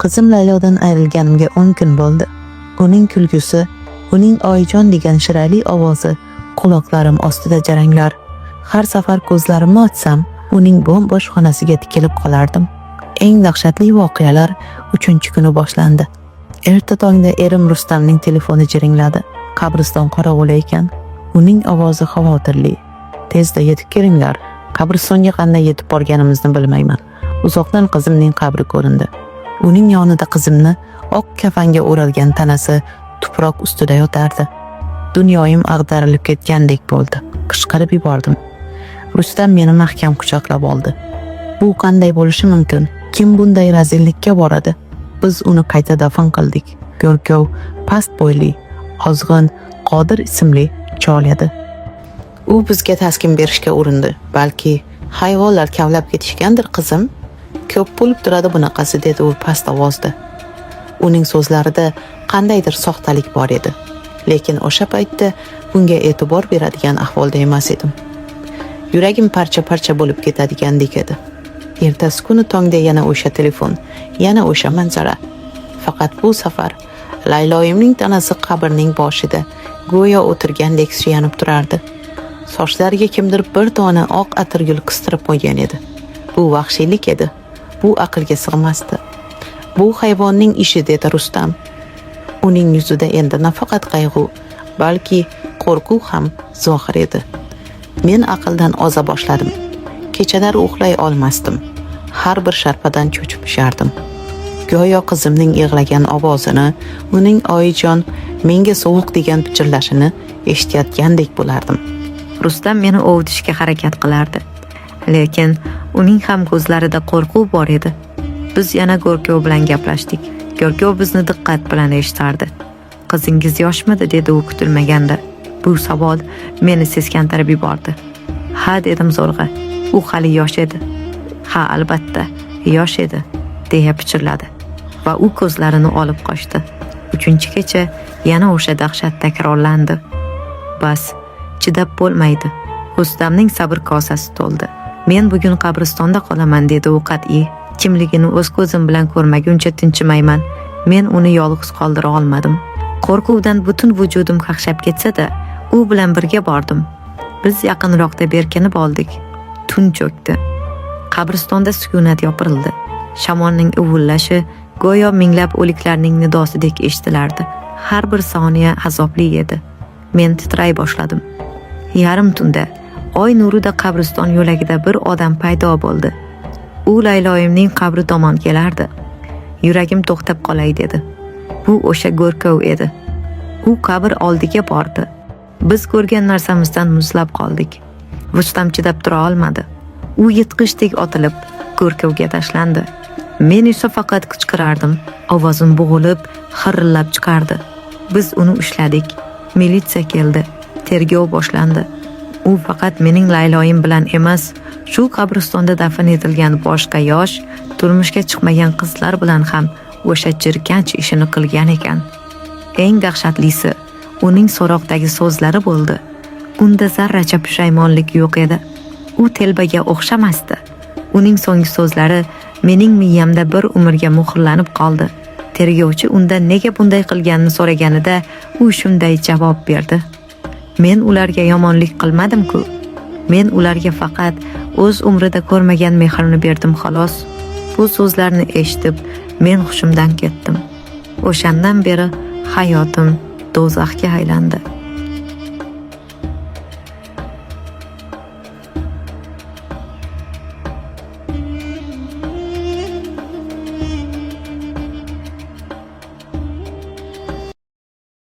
Qizim Laylodan ayrilganimga 10 kun bo'ldi. Uning kulgusi, uning oyijon degan shirali ovozi quloqlarim ostida jaranglar. Har safar ko'zlarimni ochsam, uning bo'm-bo'sh xonasiga tikilib qolardim. Eng dahshatli voqealar 3-kuni boshlandi. Erta tongda erim Rustamning telefoni jiringladi. Qabriston qorong'u ekan. Uning ovozi xavotirli. Tezda yetib kelinglar. Qabristonga qanday yetib borganimizni bilmayman. Uzoqdan qizimning qabri ko'rindi. Uning yonida qizimni oq kafanga o'ralgan tanasi tuproq ustida yotardi. Dunyoyim ag'darilib ketgandek bo'ldi. Qishqirib yubordim. Rustam meni mahkam quchoqlab oldi. Bu qanday bo'lishi mumkin? Kim bunday razillikka boradi? Biz uni qayta dafn qildik. Go'rkov, past bo'yli, ozg'in, Qodir ismli chol edi. U bizga taskin berishga urindi. Balki hayvonlar kavlab ketishgandir qizim. Ko'p bo'lib turadi bunaqasi, dedi u past ovozda. Uning so'zlarida qandaydir soxtalik bor edi. Lekin o'sha paytda bunga e'tibor beradigan ahvolda emas edim. Yuragim parcha-parcha bo'lib ketadigandek edi. Ertasi kuni tongda yana o'sha telefon, yana o'sha manzara. Faqat bu safar Layloyimning tanasi qabrning boshida go'yo o'tirgandek suyanib turardi. Sochlariga kimdir bir dona oq atirgul qistirib qo'ygan edi. Bu vahshiylik edi. Bu aqlga sig'masdi. Bu hayvonning ishi, dedi Rustam. Uning yuzida endi nafaqat qayg'u, balki qo'rquv ham zohir edi. Men aqldan oza boshladim. Kechalar uxlay olmasdim. Har bir sharpadan cho'chib tushardim. Go'yo qizimning yig'lagan ovozini, uning oyijon menga sovuq degan pichirlashini eshitayotgandek bo'lardim. Rustam meni ovutishga harakat qilardi. Lekin uning ham ko'zlarida qo'rquv bor edi. Biz yana Go'rkov bilan gaplashdik. Go'rkov bizni diqqat bilan eshitardi. Qizingiz yoshmidi, dedi u kutilmaganda. Bu savol meni seskantirib yubordi. Ha, dedim zo'rg'a. U hali yosh edi. Ha, albatta, yosh edi, deya pichirladi va u ko'zlarini olib qochdi. 3-kecha yana o'sha dahshat takrorlandi. Bas, chidab bo'lmaydi. Rustamning sabr kosasi to'ldi. Men bugun qabristonda qolaman, dedi u qat'iy. Kimligini o'z ko'zim bilan ko'rmaguncha tinchimayman. Men uni yolg'iz qoldira olmadim. Qo'rquvdan butun vujudim qaqshab ketsa-da, u bilan birga bordim. Biz yaqinroqda berkinib oldik. Tun cho'kdi. Qabristonda sukunat yopirildi. Shamolning uvullashi go'yo minglab o'liklarning nidosidek eshitilardi. Har bir soniya azobli edi. Men titray boshladim. Yarim tunda oy nurida qabriston yo'lagida bir odam paydo bo'ldi. U Layloyimning qabri tomon kelardi. Yuragim to'xtab qolay dedi. Bu o'sha Go'rkov edi. U qabr oldiga bordi. Biz ko'rgan narsamizdan muzlab qoldik. Rustam chidab tura olmadi. U yitqishdek otilib Go'rkovga tashlandi. Men esa faqat qichqirardim. Ovozim bo'g'ilib, xirillab chiqardi. Biz uni ushladik. Militsiya keldi. Tergov boshlandi. U faqat mening Layloyim bilan emas, shu qabristonda dafn etilgan boshqa yosh, turmushga chiqmagan qizlar bilan ham o'sha jirkanch ishini qilgan ekan. Eng dahshatlisi uning so'roqdagi so'zlari bo'ldi. Unda zarracha pushaymonlik yo'q edi. U telbaga o'xshamasdi. Uning so'nggi so'zlari mening miyamda bir umrga muhrlanib qoldi. Tergovchi undan nega bunday qilganini so'raganida u shunday javob berdi. Men ularga yomonlik qilmadim-ku. Men ularga faqat o'z umrida ko'rmagan mehrni berdim xolos. Bu so'zlarni eshitib, men hushimdan ketdim. O'shandan beri hayotim do'zaxga aylandi.